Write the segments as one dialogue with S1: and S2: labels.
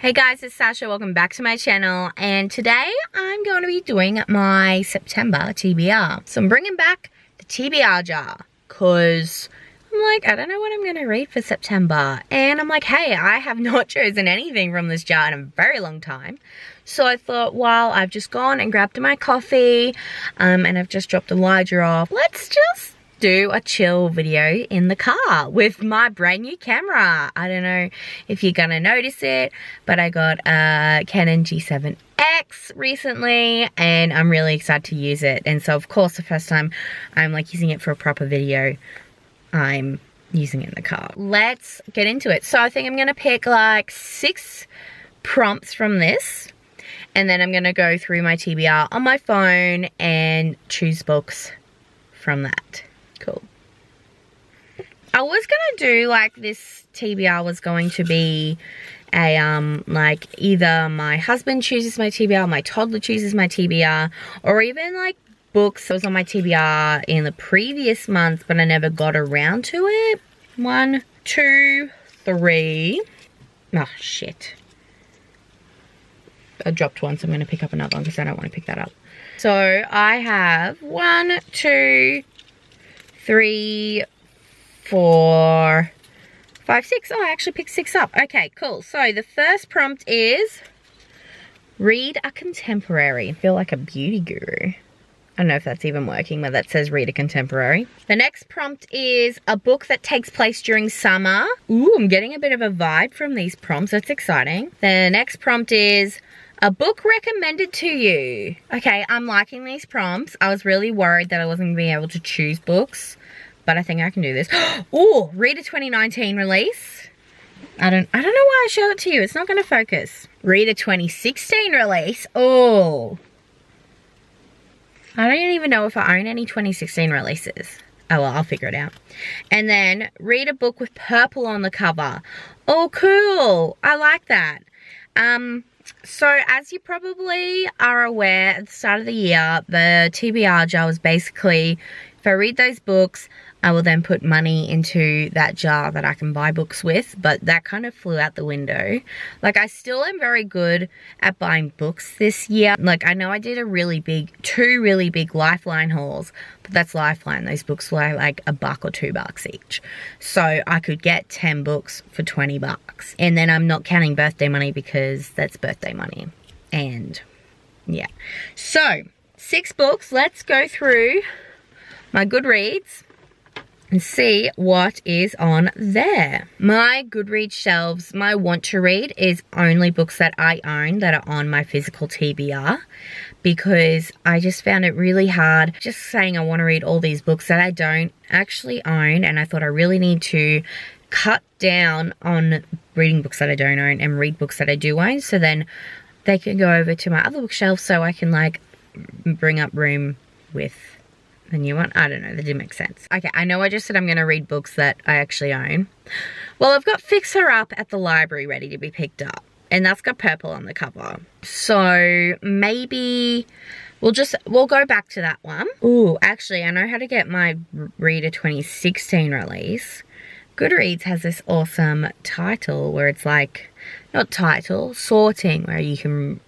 S1: Hey guys, it's Sasha. Welcome back to my channel, and today I'm going to be doing my September TBR. So I'm bringing back the TBR jar because I'm like, I don't know what I'm going to read for September, and I'm like, hey, I have not chosen anything from this jar in a very long time. So I thought, well, I've just gone and grabbed my coffee and I've just dropped Elijah off. Let's just do a chill video in the car with my brand new camera. I don't know if you're gonna notice it, but I got a Canon G7X recently and I'm really excited to use it. And so of course the first time I'm like using it for a proper video, I'm using it in the car. Let's get into it. So I think I'm gonna pick like 6 prompts from this, and then I'm gonna go through my TBR on my phone and choose books from that. Cool. I was gonna do like this TBR was going to be a like either my husband chooses my TBR, my toddler chooses my TBR, or even like books that was on my TBR in the previous month but I never got around to it. 1, 2, 3. Oh shit. I dropped one, so I'm gonna pick up another one because I don't want to pick that up. So I have 1, 2, 3, 4, 5, 6. Oh, I actually picked 6 up. Okay, cool. So the first prompt is read a contemporary. I feel like a beauty guru. I don't know if that's even working, but that says read a contemporary. The next prompt is a book that takes place during summer. Ooh, I'm getting a bit of a vibe from these prompts. That's exciting. The next prompt is a book recommended to you. Okay, I'm liking these prompts. I was really worried that I wasn't going to be able to choose books, but I think I can do this. Oh, read a 2019 release. I don't know why I showed it to you. It's not going to focus. Read a 2016 release. Oh. I don't even know if I own any 2016 releases. Oh well, I'll figure it out. And then read a book with purple on the cover. Oh, cool. I like that. So as you probably are aware, at the start of the year, the TBR jar was basically, if I read those books, I will then put money into that jar that I can buy books with, but that kind of flew out the window. Like, I still am very good at buying books this year. Like, I know I did 2 really big Lifeline hauls, but that's Lifeline. Those books were like $1 or $2 each. So I could get 10 books for $20. And then I'm not counting birthday money because that's birthday money. And yeah. So 6 books. Let's go through my Goodreads and see what is on there. My Goodreads shelves, my want to read is only books that I own that are on my physical TBR, because I just found it really hard just saying I want to read all these books that I don't actually own, and I thought I really need to cut down on reading books that I don't own and read books that I do own, so then they can go over to my other bookshelf so I can like bring up room with the new one. I don't know, that didn't make sense. Okay, I know I just said I'm going to read books that I actually own. Well, I've got Fix Her Up at the library ready to be picked up, and that's got purple on the cover. So maybe we'll go back to that one. Ooh, actually, I know how to get my read a 2016 release. Goodreads has this awesome title where it's like, not title, sorting, where you can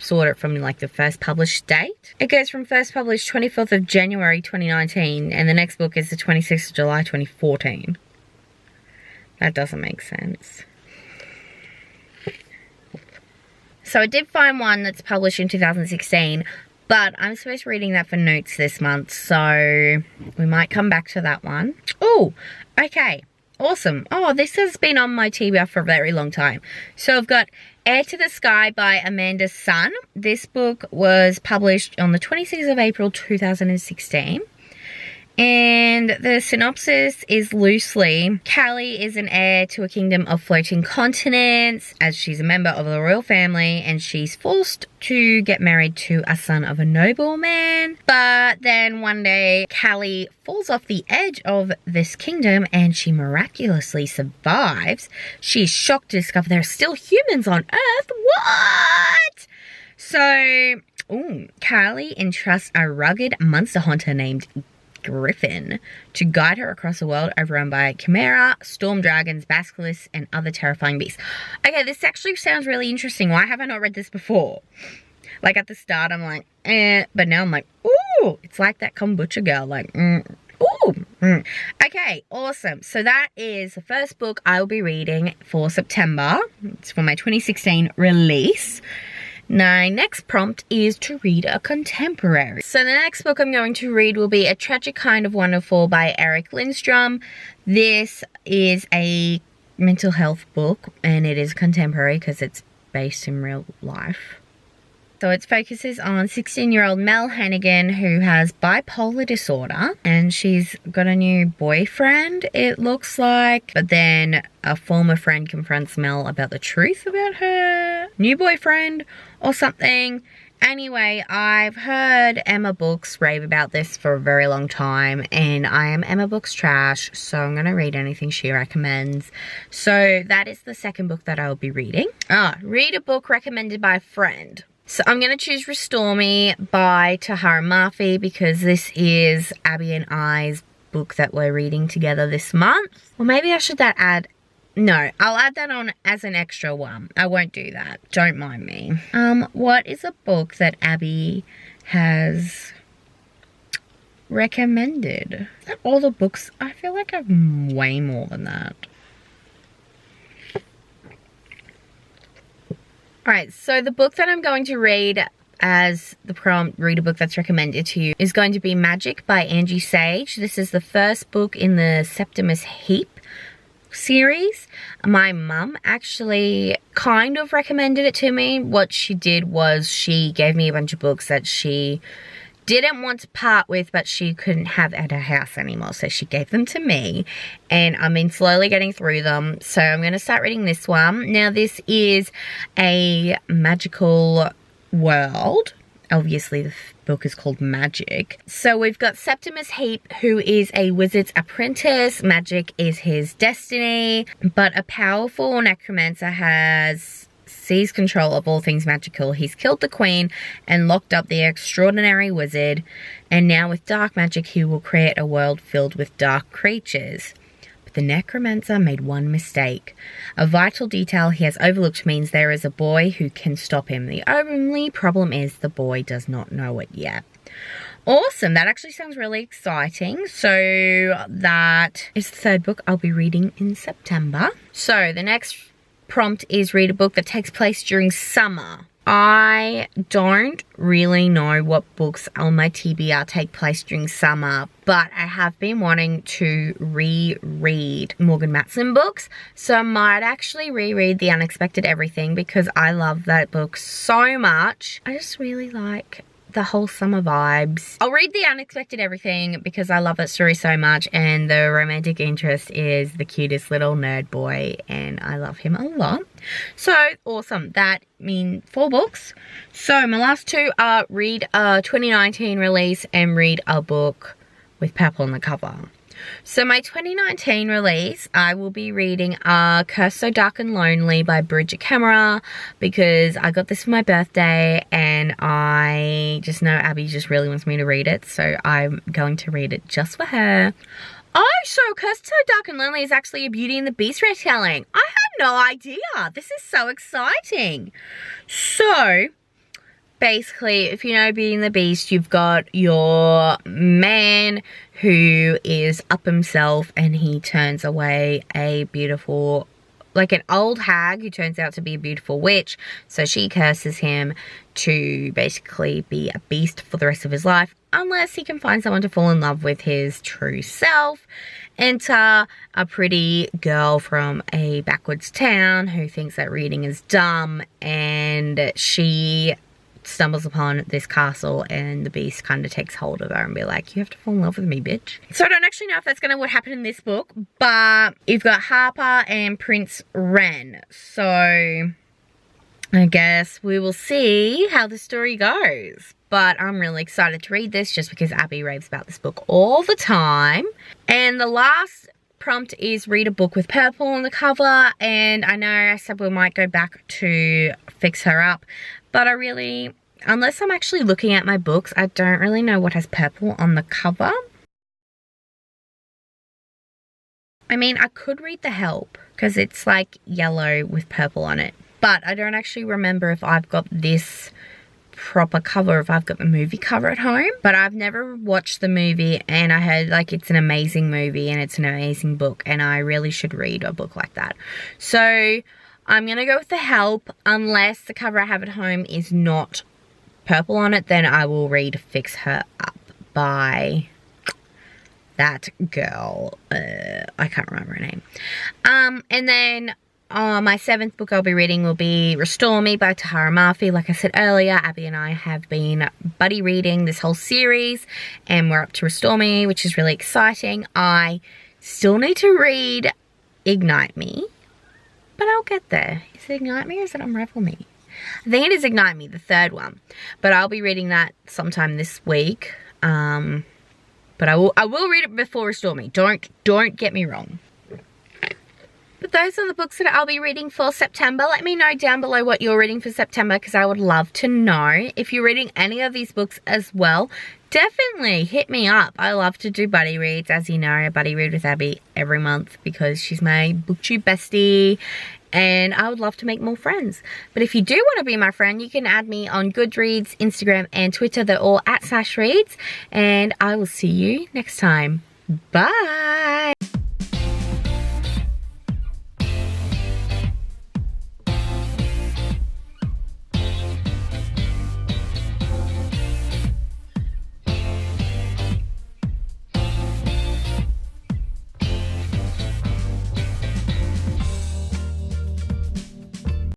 S1: sort it from like the first published date. It goes from first published 24th of January 2019, and the next book is the 26th of July 2014. That doesn't make sense. So I did find one that's published in 2016, but I'm supposed to be reading that for notes this month, so we might come back to that one. Oh, okay. Awesome. Oh, this has been on my TBR for a very long time. So I've got Air to the Sky by Amanda Sun. This book was published on the 26th of April 2016. And the synopsis is loosely, Callie is an heir to a kingdom of floating continents, as she's a member of the royal family, and she's forced to get married to a son of a nobleman. But then one day, Callie falls off the edge of this kingdom and she miraculously survives. She's shocked to discover there are still humans on Earth. What? So, Callie entrusts a rugged monster hunter named griffin to guide her across a world overrun by chimera, storm dragons, basilisks, and other terrifying beasts. Okay, this actually sounds really interesting. Why have I not read this before? Like at the start, I'm like, eh, but now I'm like, ooh, it's like that kombucha girl, like, ooh. Okay, awesome. So that is the first book I will be reading for September. It's for my 2016 release. My next prompt is to read a contemporary. So the next book I'm going to read will be A Tragic Kind of Wonderful by Eric Lindstrom. This is a mental health book, and it is contemporary because it's based in real life. So it focuses on 16-year-old Mel Hannigan, who has bipolar disorder, and she's got a new boyfriend, it looks like. But then a former friend confronts Mel about the truth about her new boyfriend or something. Anyway, I've heard Emma Books rave about this for a very long time, and I am Emma Books trash, so I'm going to read anything she recommends. So that is the second book that I will be reading. Read a book recommended by a friend. So I'm going to choose Restore Me by Tahara Murphy because this is Abby and I's book that we're reading together this month. Or maybe I should add... No, I'll add that on as an extra one. I won't do that. Don't mind me. What is a book that Abby has recommended? Is that all the books? I feel like I've way more than that. Alright, so the book that I'm going to read as the prompt, read a book that's recommended to you, is going to be Magic by Angie Sage. This is the first book in the September TBR series. My mum actually kind of recommended it to me. What she did was she gave me a bunch of books that she didn't want to part with, but she couldn't have at her house anymore, so she gave them to me, and I've been slowly getting through them. So I'm going to start reading this one. Now this is a magical world. Obviously the book is called Magic. So we've got Septimus Heap, who is a wizard's apprentice. Magic is his destiny, but a powerful necromancer has seized control of all things magical. He's killed the queen and locked up the extraordinary wizard, and now with dark magic he will create a world filled with dark creatures. But the necromancer made one mistake. A vital detail he has overlooked means there is a boy who can stop him. The only problem is the boy does not know it yet. Awesome, that actually sounds really exciting. So that is the third book I'll be reading in September. So the next prompt is read a book that takes place during summer. I don't really know what books on my TBR take place during summer, but I have been wanting to reread Morgan Matson books, so I might actually reread The Unexpected Everything because I love that book so much. I just really like the whole summer vibes. I'll read The Unexpected Everything because I love that story so much, and the romantic interest is the cutest little nerd boy, and I love him a lot. So awesome. That means 4 books. So my last 2 are read a 2019 release and read a book with purple on the cover. So my 2019 release, I will be reading Curse So Dark and Lonely by Bridget Camera because I got this for my birthday and I just know Abby just really wants me to read it, so I'm going to read it just for her. Oh, so Curse So Dark and Lonely is actually a Beauty and the Beast retelling. I had no idea. This is so exciting. So basically, if you know Beauty and the Beast, you've got your man who is up himself and he turns away a beautiful, like an old hag who turns out to be a beautiful witch. So she curses him to basically be a beast for the rest of his life unless he can find someone to fall in love with his true self. Enter a pretty girl from a backwoods town who thinks that reading is dumb, and she stumbles upon this castle and the beast kind of takes hold of her and be like, you have to fall in love with me, bitch. So I don't actually know if that's gonna what happened in this book, but you've got Harper and Prince Ren, so I guess we will see how the story goes. But I'm really excited to read this just because Abby raves about this book all the time. And the last prompt is read a book with purple on the cover, and I know I said we might go back to Fix Her Up, but I really, unless I'm actually looking at my books, I don't really know what has purple on the cover. I mean, I could read The Help because it's like yellow with purple on it. But I don't actually remember if I've got this proper cover, if I've got the movie cover at home. But I've never watched the movie, and I heard like it's an amazing movie and it's an amazing book, and I really should read a book like that. So I'm gonna go with The Help, unless the cover I have at home is not purple on it, then I will read Fix Her Up by that girl. I can't remember her name. And then my 7th book I'll be reading will be Restore Me by Tahara Murphy. Like I said earlier, Abby and I have been buddy reading this whole series, and we're up to Restore Me, which is really exciting. I still need to read Ignite Me, but I'll get there. Is it Ignite Me or is it Unravel Me? I think it is Ignite Me, the 3rd one. But I'll be reading that sometime this week. But I will read it before Restore Me. Don't get me wrong. But those are the books that I'll be reading for September. Let me know down below what you're reading for September, because I would love to know. If you're reading any of these books as well, definitely hit me up. I love to do buddy reads. As you know, I buddy read with Abby every month because she's my booktube bestie, and I would love to make more friends. But if you do want to be my friend, you can add me on Goodreads, Instagram, and Twitter. They're all at sashreads, and I will see you next time. Bye!